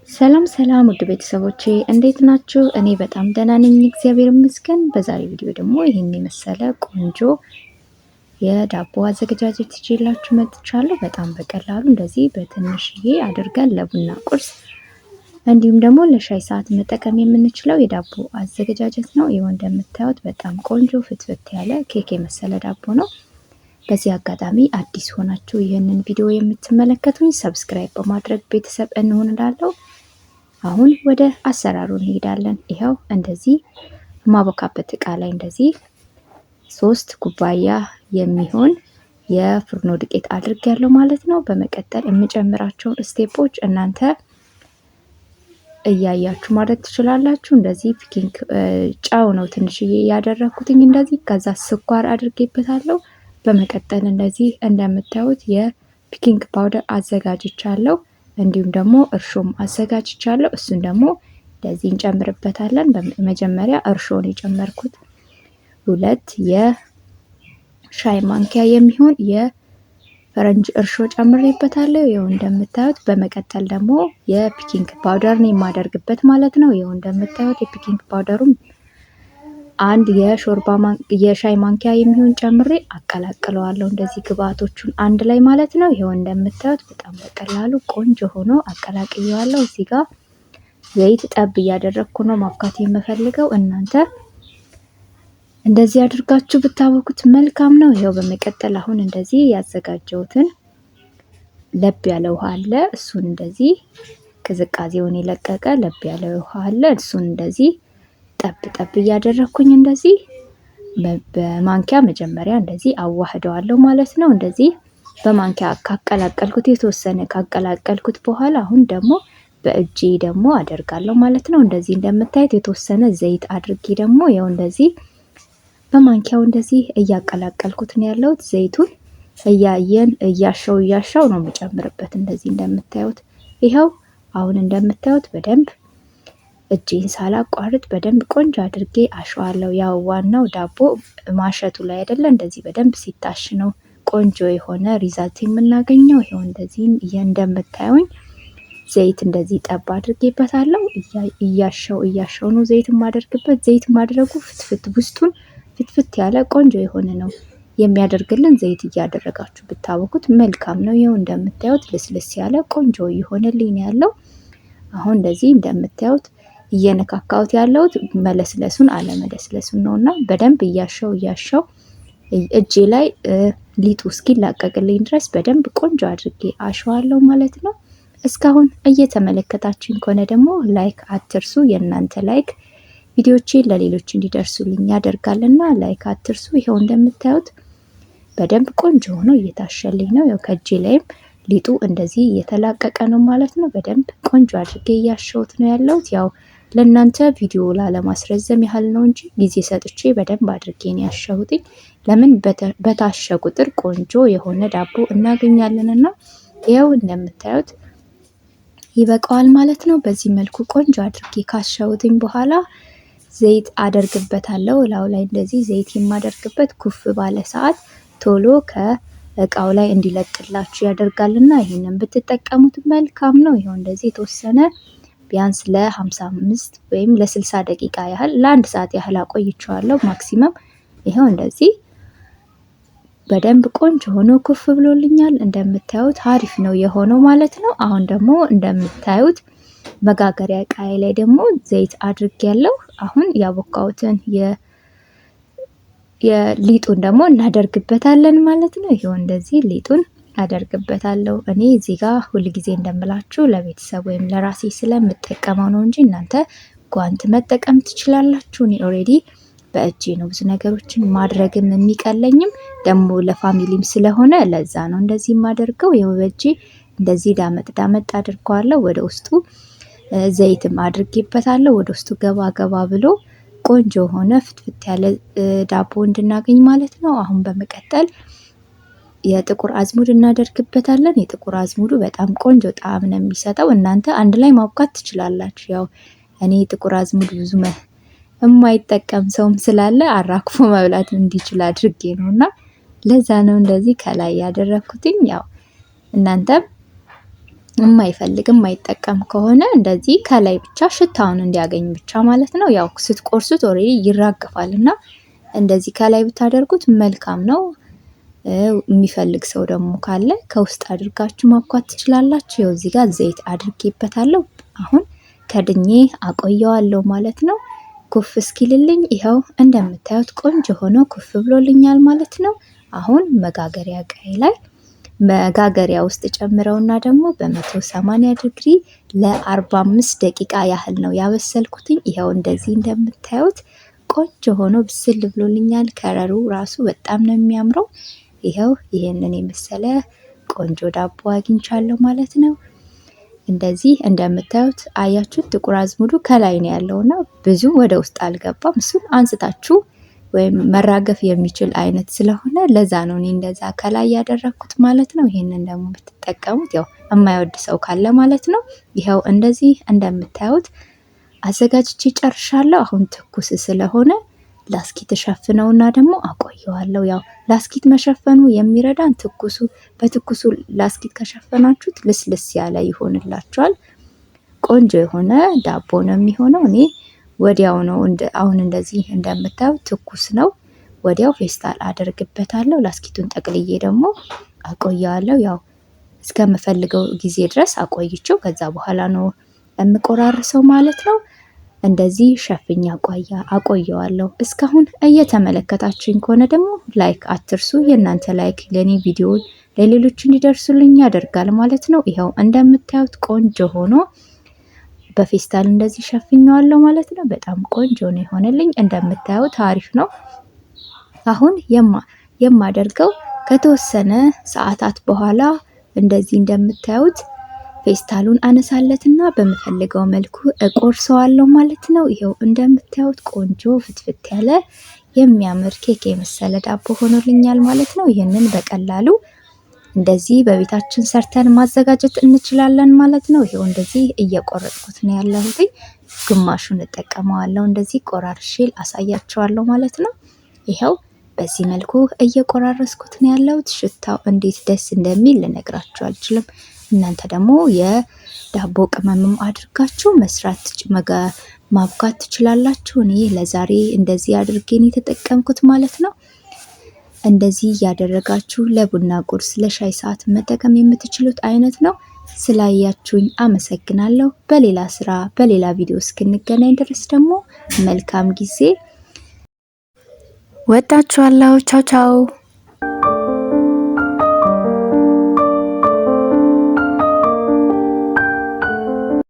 ሰላም ሰላም ውድ ቤተሰቦቼ እንዴት ናችሁ? እኔ በጣም ደህና ነኝ፣ እግዚአብሔር ይመስገን። በዛሬ ቪዲዮ ደግሞ ይህን የመሰለ ቆንጆ የዳቦ አዘገጃጀት ይዤላችሁ መጥቻለሁ። በጣም በቀላሉ እንደዚህ በትንሽዬ አድርገን ለቡና ቁርስ እንዲሁም ደግሞ ለሻይ ሰዓት መጠቀም የምንችለው የዳቦ አዘገጃጀት ነው። ይኸው እንደምታዩት በጣም ቆንጆ ፍትፍት ያለ ኬክ የመሰለ ዳቦ ነው። በዚህ አጋጣሚ አዲስ ሆናችሁ ይህንን ቪዲዮ የምትመለከቱኝ ሰብስክራይብ በማድረግ ቤተሰብ እንሆን እላለሁ። አሁን ወደ አሰራሩ እንሄዳለን። ይኸው እንደዚህ ማቦካበት እቃ ላይ እንደዚህ 3 ኩባያ የሚሆን የፍርኖ ዱቄት አድርጌያለሁ ማለት ነው። በመቀጠል የምጨምራቸውን ስቴፖች እናንተ እያያችሁ ማድረግ ትችላላችሁ። እንደዚህ ፒኪንግ ጫው ነው ትንሽዬ ያደረኩትኝ እንደዚህ። ከዛ ስኳር አድርጌበታለሁ። በመቀጠል እንደዚህ እንደምታዩት የፒኪንግ ፓውደር አዘጋጅቻለሁ። እንዲሁም ደግሞ እርሾም አዘጋጅቻለሁ። እሱን ደግሞ እንደዚህ እንጨምርበታለን። በመጀመሪያ እርሾን የጨመርኩት 2 የሻይ ማንኪያ የሚሆን የፈረንጅ እርሾ ጨምሬበታለሁ። ይኸው እንደምታዩት። በመቀጠል ደግሞ የፒኪንግ ፓውደር ነው የማደርግበት ማለት ነው። ይኸው እንደምታዩት የፒኪንግ ፓውደሩም 1 የሻይ ማንኪያ የሚሆን ጨምሬ አቀላቅለዋለሁ። እንደዚህ ግብአቶቹን አንድ ላይ ማለት ነው። ይሄው እንደምታዩት በጣም በቀላሉ ቆንጆ ሆኖ አቀላቅየዋለሁ። እዚህ ጋር ዘይት ጠብ እያደረግኩ ነው ማብካት የምፈልገው። እናንተ እንደዚህ አድርጋችሁ ብታወኩት መልካም ነው። ይሄው በመቀጠል አሁን እንደዚህ ያዘጋጀሁትን ለብ ያለ ውሃ አለ። እሱን እንደዚህ ቅዝቃዜውን የለቀቀ ለብ ያለ ውሃ አለ። እሱን እንደዚህ ጠብ እያደረኩኝ እንደዚህ በማንኪያ መጀመሪያ እንደዚህ አዋህደዋለሁ ማለት ነው። እንደዚህ በማንኪያ ካቀላቀልኩት የተወሰነ ካቀላቀልኩት በኋላ አሁን ደግሞ በእጄ ደግሞ አደርጋለሁ ማለት ነው። እንደዚህ እንደምታዩት የተወሰነ ዘይት አድርጌ ደግሞ ያው እንደዚህ በማንኪያው እንደዚህ እያቀላቀልኩት ነው ያለሁት። ዘይቱን እያየን እያሻው ነው የምጨምርበት። እንደዚህ እንደምታዩት ይኸው አሁን እንደምታዩት በደንብ እጄን ሳላቋርጥ በደንብ ቆንጆ አድርጌ አሸዋለሁ። ያው ዋናው ዳቦ ማሸቱ ላይ አይደለ፣ እንደዚህ በደንብ ሲታሽ ነው ቆንጆ የሆነ ሪዛልት የምናገኘው። ይሄው እንደዚህ እንደምታዩኝ ዘይት እንደዚህ ጠብ አድርጌበታለሁ። እያሻው ነው ዘይት ማደርግበት። ዘይት ማድረጉ ውስጡን ፍትፍት ያለ ቆንጆ የሆነ ነው የሚያደርግልን። ዘይት እያደረጋችሁ ብታወቁት መልካም ነው። ይሄው እንደምታዩት ልስልስ ያለ ቆንጆ የሆነልኝ ያለው። አሁን እንደዚህ እንደምታዩት እየነካካሁት ያለሁት መለስለሱን አለመለስለሱን ነውና በደንብ እያሻው እጄ ላይ ሊጡ እስኪላቀቅልኝ ድረስ በደንብ ቆንጆ አድርጌ አሸዋለሁ ማለት ነው። እስካሁን እየተመለከታችሁኝ ከሆነ ደግሞ ላይክ አትርሱ። የእናንተ ላይክ ቪዲዮቼን ለሌሎች እንዲደርሱልኝ ያደርጋልና ላይክ አትርሱ። ይሄው እንደምታዩት በደንብ ቆንጆ ሆኖ እየታሸልኝ ነው። ያው ከእጄ ላይም ሊጡ እንደዚህ እየተላቀቀ ነው ማለት ነው። በደንብ ቆንጆ አድርጌ እያሸሁት ነው ያለሁት። ያው ለእናንተ ቪዲዮ ላለማስረዘም ያህል ነው እንጂ ጊዜ ሰጥቼ በደንብ አድርጌ ነው ያሸሁትኝ። ለምን በታሸ ቁጥር ቆንጆ የሆነ ዳቦ እናገኛለንና ያው እንደምታዩት ይበቃዋል ማለት ነው። በዚህ መልኩ ቆንጆ አድርጌ ካሸሁትኝ በኋላ ዘይት አደርግበታለሁ። ላው ላይ እንደዚህ ዘይት የማደርግበት ኩፍ ባለ ሰዓት ቶሎ ከእቃው ላይ እንዲለቅላችሁ ያደርጋልና ይሄንን ብትጠቀሙት መልካም ነው። ይሄው እንደዚህ የተወሰነ ቢያንስ ለ55 ወይም ለ60 ደቂቃ ያህል ለ1 ሰዓት ያህል አቆይቼዋለሁ ማክሲመም። ይሄው እንደዚህ በደንብ ቆንጆ ሆኖ ኩፍ ብሎልኛል። እንደምታዩት አሪፍ ነው የሆነው ማለት ነው። አሁን ደግሞ እንደምታዩት መጋገሪያ እቃዬ ላይ ደግሞ ዘይት አድርጌያለሁ። አሁን ያቦካሁትን የሊጡን ደግሞ እናደርግበታለን ማለት ነው። ይሄው እንደዚህ ሊጡን አደርግበታለሁ። እኔ እዚህ ጋር ሁልጊዜ እንደምላችሁ ለቤተሰብ ወይም ለራሴ ስለምጠቀመው ነው እንጂ እናንተ ጓንት መጠቀም ትችላላችሁ። እኔ ኦሬዲ በእጄ ነው ብዙ ነገሮችን ማድረግም የሚቀለኝም ደግሞ ለፋሚሊም ስለሆነ ለዛ ነው እንደዚህ የማደርገው። ይኸው በእጄ እንደዚህ ዳመጥ አድርገዋለሁ። ወደ ውስጡ ዘይትም አድርጌበታለሁ። ወደ ውስጡ ገባ ብሎ ቆንጆ ሆነ ፍትፍት ያለ ዳቦ እንድናገኝ ማለት ነው። አሁን በመቀጠል የጥቁር አዝሙድ እናደርግበታለን። የጥቁር አዝሙዱ በጣም ቆንጆ ጣዕም ነው የሚሰጠው። እናንተ አንድ ላይ ማብካት ትችላላችሁ። ያው እኔ ጥቁር አዝሙድ ብዙ የማይጠቀም ሰውም ስላለ አራክፎ መብላት እንዲችል አድርጌ ነውና ለዛ ነው እንደዚህ ከላይ ያደረኩትኝ። ያው እናንተም የማይፈልግ የማይጠቀም ከሆነ እንደዚህ ከላይ ብቻ ሽታውን እንዲያገኝ ብቻ ማለት ነው። ያው ስትቆርሱት ኦሬዲ ይራገፋልና እንደዚህ ከላይ ብታደርጉት መልካም ነው። የሚፈልግ ሰው ደግሞ ካለ ከውስጥ አድርጋችሁ ማብኳት ትችላላችሁ። ያው እዚህ ጋር ዘይት አድርጌበታለሁ። አሁን ከድኜ አቆየዋለሁ ማለት ነው። ኩፍ እስኪልልኝ ይኸው እንደምታዩት ቆንጆ ሆኖ ኩፍ ብሎልኛል ማለት ነው። አሁን መጋገሪያ እቃዬ ላይ መጋገሪያ ውስጥ ጨምረውና ደግሞ በ180 ዲግሪ ለ45 ደቂቃ ያህል ነው ያበሰልኩትኝ። ይኸው እንደዚህ እንደምታዩት ቆንጆ ሆኖ ብስል ብሎልኛል። ከረሩ ራሱ በጣም ነው የሚያምረው። ይኸው ይሄንን የመሰለ ቆንጆ ዳቦ አግኝቻለሁ ማለት ነው። እንደዚህ እንደምታዩት አያችሁት፣ ጥቁር አዝሙዱ ከላይ ነው ያለውና ብዙ ወደ ውስጥ አልገባም። እሱን አንስታችሁ ወይም መራገፍ የሚችል አይነት ስለሆነ ለዛ ነው እኔ እንደዛ ከላይ ያደረኩት ማለት ነው። ይሄንን ደግሞ ብትጠቀሙት ያው የማይወድ ሰው ካለ ማለት ነው። ይኸው እንደዚህ እንደምታዩት አዘጋጅቼ ጨርሻለሁ። አሁን ትኩስ ስለሆነ ላስኪት ሸፍነውና ደግሞ አቆየዋለሁ። ያው ላስኪት መሸፈኑ የሚረዳን ትኩሱ በትኩሱ ላስኪት ከሸፈናችሁት ልስልስ ያለ ይሆንላችኋል። ቆንጆ የሆነ ዳቦ ነው የሚሆነው። እኔ ወዲያው ነው አሁን እንደዚህ እንደምታዩት ትኩስ ነው። ወዲያው ፌስታል አደርግበታለሁ። ላስኪቱን ጠቅልዬ ደግሞ አቆየዋለሁ። ያው እስከምፈልገው ጊዜ ድረስ አቆይቼው ከዛ በኋላ ነው የምቆራርሰው ማለት ነው። እንደዚህ ሸፍኛ አቆየዋለሁ። እስካሁን እየተመለከታችሁኝ ከሆነ ደግሞ ላይክ አትርሱ። የእናንተ ላይክ ለኔ ቪዲዮ ለሌሎች እንዲደርሱልኝ ያደርጋል ማለት ነው። ይኸው እንደምታዩት ቆንጆ ሆኖ በፌስታል እንደዚህ ሸፍኘዋለሁ ማለት ነው። በጣም ቆንጆ ነው የሆነልኝ። እንደምታዩት አሪፍ ነው። አሁን የማደርገው ከተወሰነ ሰዓታት በኋላ እንደዚህ እንደምታዩት ፌስታሉን አነሳለትና በምፈልገው መልኩ እቆርሰዋለሁ ማለት ነው። ይሄው እንደምታዩት ቆንጆ ፍትፍት ያለ የሚያምር ኬክ የመሰለ ዳቦ ሆኖልኛል ማለት ነው። ይሄንን በቀላሉ እንደዚህ በቤታችን ሰርተን ማዘጋጀት እንችላለን ማለት ነው። ይሄው እንደዚህ እየቆረጥኩት ነው ያለሁት። ግማሹን እጠቀመዋለሁ። እንደዚህ ቆራርሼ አሳያቸዋለሁ ማለት ነው። ይሄው በዚህ መልኩ እየቆራረስኩት ነው ያለሁት። ሽታው እንዴት ደስ እንደሚል ልነግራችሁ አልችልም። እናንተ ደግሞ የዳቦ ቅመምም አድርጋችሁ መስራት ማብካት ትችላላችሁ። እኔ ለዛሬ እንደዚህ አድርጌን የተጠቀምኩት ማለት ነው። እንደዚህ እያደረጋችሁ ለቡና ቁርስ፣ ለሻይ ሰዓት መጠቀም የምትችሉት አይነት ነው። ስላያችሁኝ አመሰግናለሁ። በሌላ ስራ በሌላ ቪዲዮ እስክንገናኝ ድረስ ደግሞ መልካም ጊዜ። ወዳችኋለሁ። ቻው ቻው።